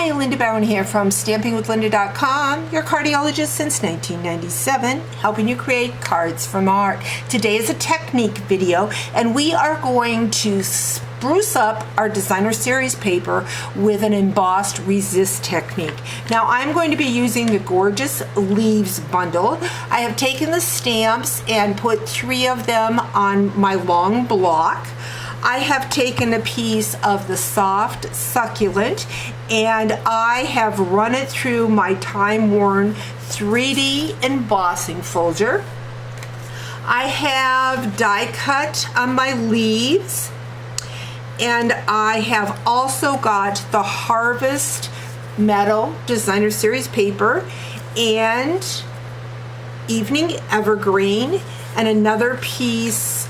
Hi, Linda Bowen here from stampingwithlinda.com, your cardiologist since 1997, helping you create cards from art. Today is a technique video, and we are going to spruce up our designer series paper with an embossed resist technique. Now I'm going to be using the Gorgeous Leaves bundle. I have taken the stamps and put 3 of them on my long block. I have taken a piece of the soft succulent and I have run it through my time-worn 3D embossing folder. I have die cut on my leaves, and I have also got the Harvest Meadow Designer Series paper and Evening Evergreen and another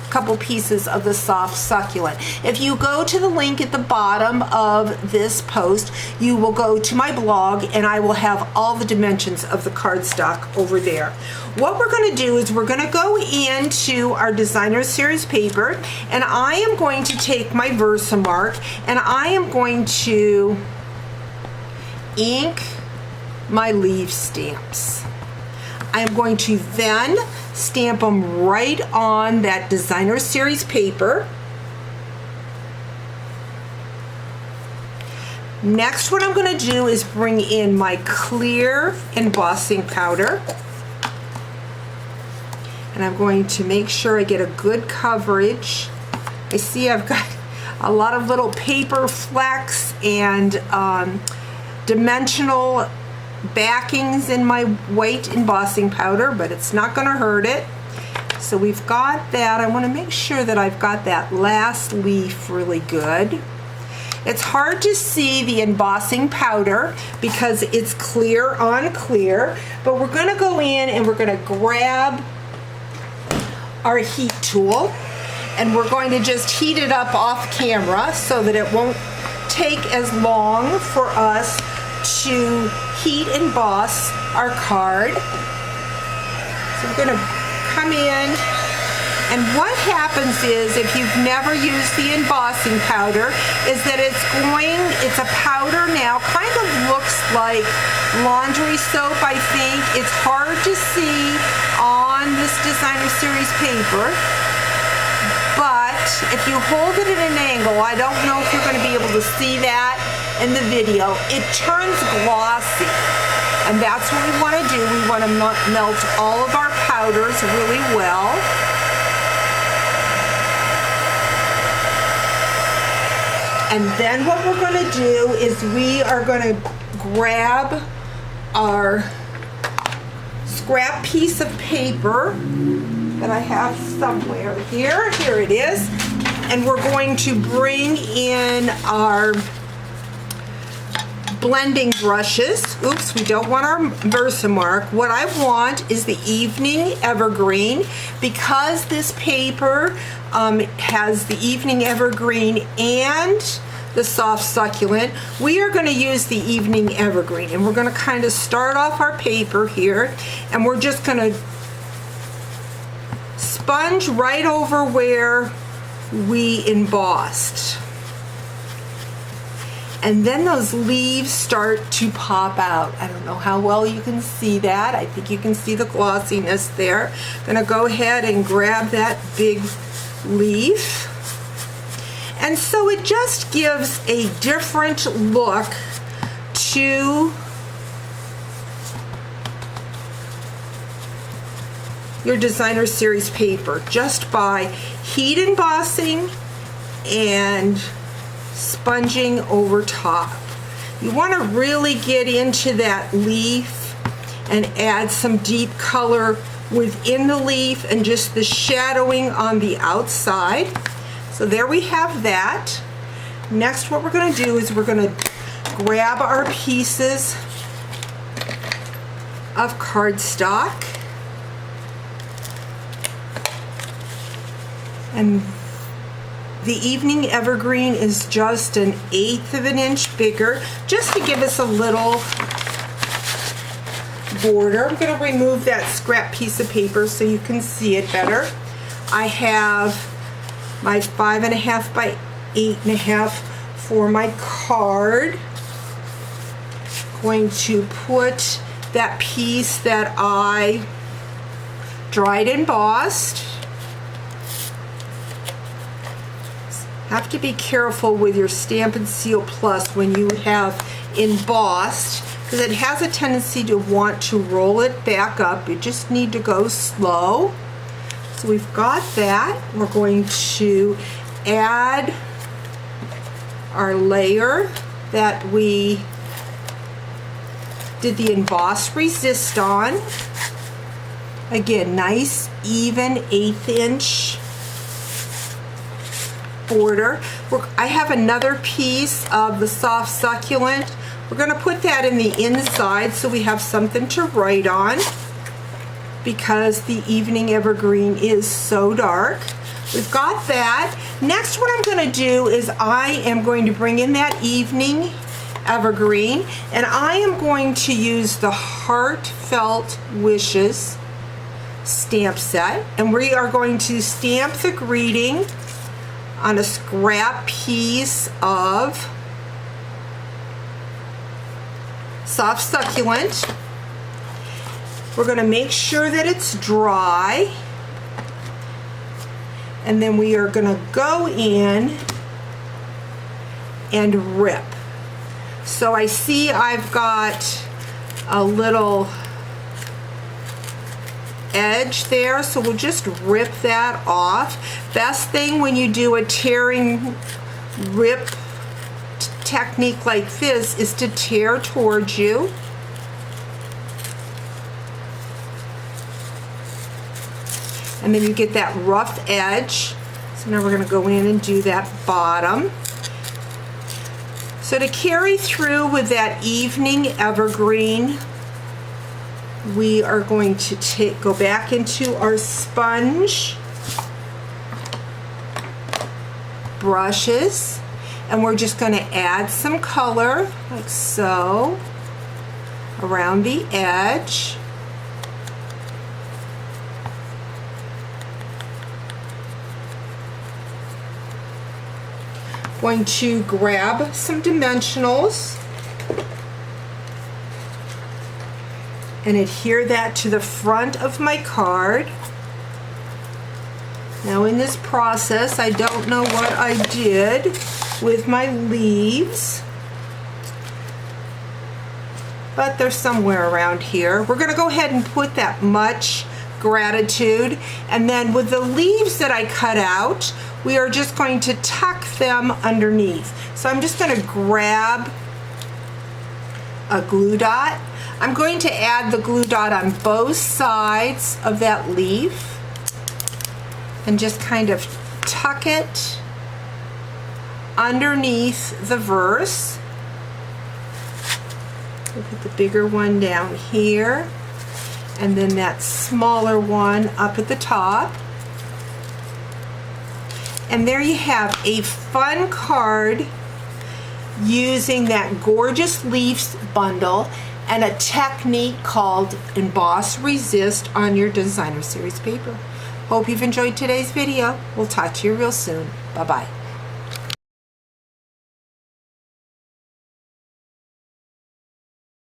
couple pieces of the soft succulent. If you go to the link at the bottom of this post, you will go to my blog and I will have all the dimensions of the cardstock over there. What we're going to do is we're going to go into our designer series paper, and I am going to take my Versamark and I am going to ink my leaf stamps. I am going to then stamp them right on that designer series paper. Next, what I'm going to do is bring in my clear embossing powder, and I'm going to make sure I get a good coverage. I see I've got a lot of little paper flecks and dimensional backings in my white embossing powder, but it's not going to hurt it. So we've got that. I want to make sure that I've got that last leaf really good. It's hard to see the embossing powder because it's clear on clear, but we're going to go in and we're going to grab our heat tool and we're going to just heat it up off camera so that it won't take as long for us to heat emboss our card. So we're going to come in, and what happens is, if you've never used the embossing powder, is that it's a powder now, kind of looks like laundry soap, I think. It's hard to see on this designer series paper, but if you hold it at an angle, I don't know if you're going to be able to see that in the video, it turns glossy, and that's what we want to do. We want to melt all of our powders really well. And then what we're going to do is we are going to grab our scrap piece of paper that I have somewhere here. Here it is. And we're going to bring in our blending brushes. Oops, we don't want our Versamark. What I want is the Evening Evergreen, because this paper has the Evening Evergreen and the soft succulent. We are going to use the Evening Evergreen, and we're going to kind of start off our paper here, and we're just going to sponge right over where we embossed. And then those leaves start to pop out. I don't know how well you can see that. I think you can see the glossiness there. I'm gonna go ahead and grab that big leaf. And so it just gives a different look to your designer series paper, just by heat embossing and sponging over top. You want to really get into that leaf and add some deep color within the leaf and just the shadowing on the outside. So there we have that. Next, what we're going to do is we're going to grab our pieces of cardstock, and the Evening Evergreen is just 1/8 of an inch bigger, just to give us a little border. I'm going to remove that scrap piece of paper so you can see it better. I have my 5.5 by 8.5 for my card. going to put that piece that I dried embossed. Have to be careful with your Stampin' Seal Plus when you have embossed, because it has a tendency to want to roll it back up. You just need to go slow. So we've got that. We're going to add our layer that we did the embossed resist on. Again, nice even 1/8 inch border. I have another piece of the soft succulent. We're going to put that in the inside so we have something to write on, because the evening evergreen is so dark. We've got that. Next, what I'm going to do is I am going to bring in that evening evergreen, and I am going to use the Heartfelt Wishes stamp set, and we are going to stamp the greeting on a scrap piece of soft succulent. We're going to make sure that it's dry, and then we are going to go in and rip. So I see I've got a little edge there, so we'll just rip that off. Best thing when you do a tearing rip technique like this is to tear towards you. And then you get that rough edge. So now we're going to go in and do that bottom. So to carry through with that evening evergreen, we are going to go back into our sponge brushes, and we're just going to add some color like so around the edge. Going to grab some dimensionals and adhere that to the front of my card. Now in this process, I don't know what I did with my leaves, but they're somewhere around here. We're going to go ahead and put that Much Gratitude, and then with the leaves that I cut out, we are just going to tuck them underneath. So I'm just going to grab a glue dot. I'm going to add the glue dot on both sides of that leaf and just kind of tuck it underneath the verse. We'll put the bigger one down here, and then that smaller one up at the top. And there you have a fun card using that gorgeous leaves bundle and a technique called Emboss Resist on your Designer Series paper. Hope you've enjoyed today's video. We'll talk to you real soon. Bye-bye.